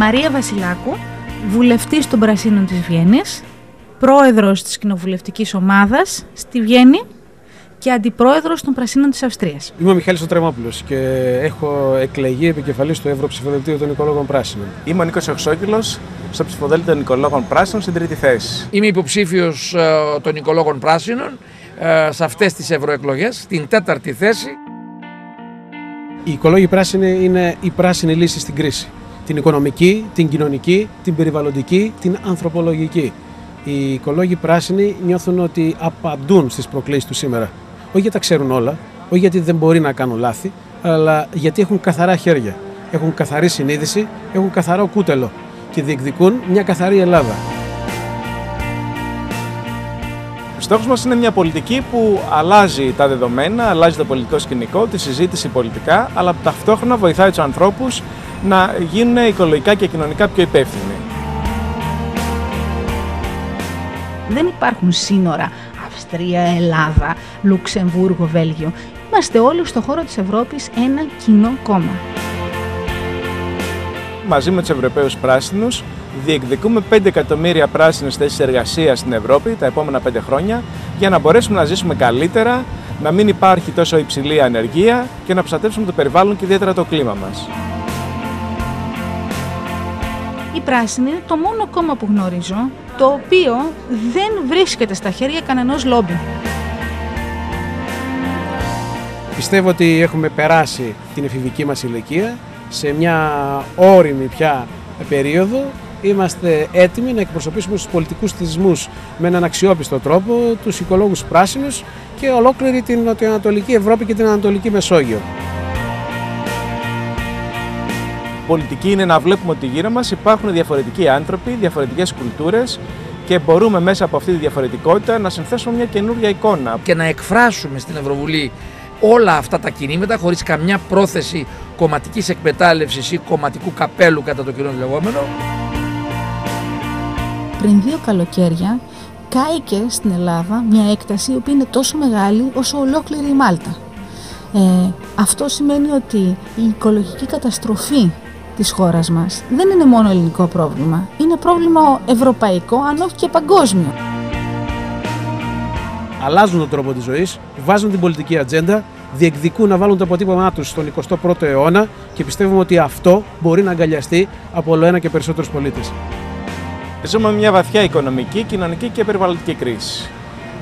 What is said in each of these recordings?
Μαρία Βασιλάκου, βουλευτής των Πρασίνων της Βιέννης, πρόεδρος της κοινοβουλευτικής ομάδας στη Βιέννη και αντιπρόεδρος των Πρασίνων της Αυστρίας. Είμαι ο Μιχάλης Τρεμόπουλος και έχω εκλεγεί επικεφαλής του Ευρωψηφοδελτίου των Οικολόγων Πράσινων. Είμαι ο Νίκος Εξόκυλος, στο ψηφοδέλτιο των Οικολόγων Πράσινων στην τρίτη θέση. Είμαι υποψήφιος των Οικολόγων Πράσινων σε αυτές τις ευρωεκλογές, στην τέταρτη θέση. Οι Οικολόγοι Πράσινοι είναι η πράσινη λύση στην κρίση. Την οικονομική, την κοινωνική, την περιβαλλοντική, την ανθρωπολογική. Οι Οικολόγοι Πράσινοι νιώθουν ότι απαντούν στις προκλήσεις του σήμερα. Όχι γιατί τα ξέρουν όλα, όχι γιατί δεν μπορεί να κάνουν λάθη, αλλά γιατί έχουν καθαρά χέρια, έχουν καθαρή συνείδηση, έχουν καθαρό κούτελο και διεκδικούν μια καθαρή Ελλάδα. Ο στόχος μας είναι μια πολιτική που αλλάζει τα δεδομένα, αλλάζει το πολιτικό σκηνικό, τη συζήτηση πολιτικά, αλλά ταυτόχρονα βοηθάει τους ανθρώπους να γίνουν οικολογικά και κοινωνικά πιο υπεύθυνοι. Δεν υπάρχουν σύνορα Αυστρία, Ελλάδα, Λουξεμβούργο, Βέλγιο. Είμαστε όλοι στον χώρο της Ευρώπης ένα κοινό κόμμα. Μαζί με τους Ευρωπαίους Πράσινους διεκδικούμε 5 εκατομμύρια πράσινες θέσεις εργασίας στην Ευρώπη τα επόμενα 5 χρόνια για να μπορέσουμε να ζήσουμε καλύτερα, να μην υπάρχει τόσο υψηλή ανεργία και να προστατεύσουμε το περιβάλλον και ιδιαίτερα το κλίμα μας. Η Πράσινη είναι το μόνο κόμμα που γνωρίζω το οποίο δεν βρίσκεται στα χέρια κανενός λόμπι. Πιστεύω ότι έχουμε περάσει την εφηβική μας ηλικία σε μια όριμη πια περίοδο. Είμαστε έτοιμοι να εκπροσωπήσουμε στους πολιτικούς θεσμούς με έναν αξιόπιστο τρόπο τους οικολόγους πράσινους και ολόκληρη την νοτιοανατολική Ευρώπη και την Ανατολική Μεσόγειο. Πολιτική είναι να βλέπουμε ότι γύρω μας υπάρχουν διαφορετικοί άνθρωποι, διαφορετικές κουλτούρες και μπορούμε μέσα από αυτή τη διαφορετικότητα να συνθέσουμε μια καινούργια εικόνα. Και να εκφράσουμε στην Ευρωβουλή όλα αυτά τα κινήματα χωρίς καμιά πρόθεση κομματικής εκμετάλλευσης ή κομματικού καπέλου κατά το κοινό λεγόμενο. Πριν 2 καλοκαίρια κάηκε στην Ελλάδα μια έκταση η οποία είναι τόσο μεγάλη όσο ολόκληρη η Μάλτα. Αυτό σημαίνει ότι η οικολογική καταστροφή της χώρας μας δεν είναι μόνο ελληνικό πρόβλημα, είναι πρόβλημα ευρωπαϊκό, αν όχι και παγκόσμιο. Αλλάζουν τον τρόπο της ζωής, βάζουν την πολιτική ατζέντα, διεκδικούν να βάλουν το αποτύπωμά τους στον 21ο αιώνα και πιστεύουμε ότι αυτό μπορεί να αγκαλιαστεί από όλο ένα και περισσότερους πολίτες. Ζούμε μια βαθιά οικονομική, κοινωνική και περιβαλλοντική κρίση.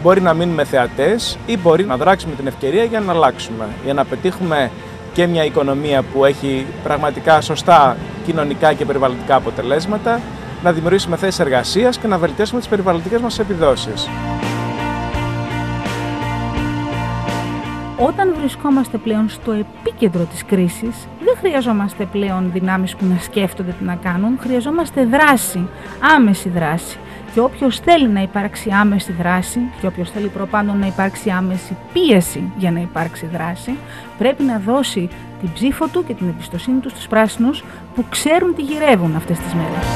Μπορεί να μείνουμε θεατές ή μπορεί να δράξουμε την ευκαιρία για να αλλάξουμε, για να πετύχουμε και μια οικονομία που έχει πραγματικά σωστά κοινωνικά και περιβαλλοντικά αποτελέσματα, να δημιουργήσουμε θέσεις εργασίας και να βελτιώσουμε τις περιβαλλοντικές μας επιδόσεις. Όταν βρισκόμαστε πλέον στο επίκεντρο της κρίσης, δεν χρειαζόμαστε πλέον δυνάμεις που να σκέφτονται τι να κάνουν, χρειαζόμαστε δράση, άμεση δράση. Και όποιος θέλει να υπάρξει άμεση δράση και όποιος θέλει προπάντων να υπάρξει άμεση πίεση για να υπάρξει δράση, πρέπει να δώσει την ψήφο του και την εμπιστοσύνη του στους πράσινους που ξέρουν τι γυρεύουν αυτές τις μέρες.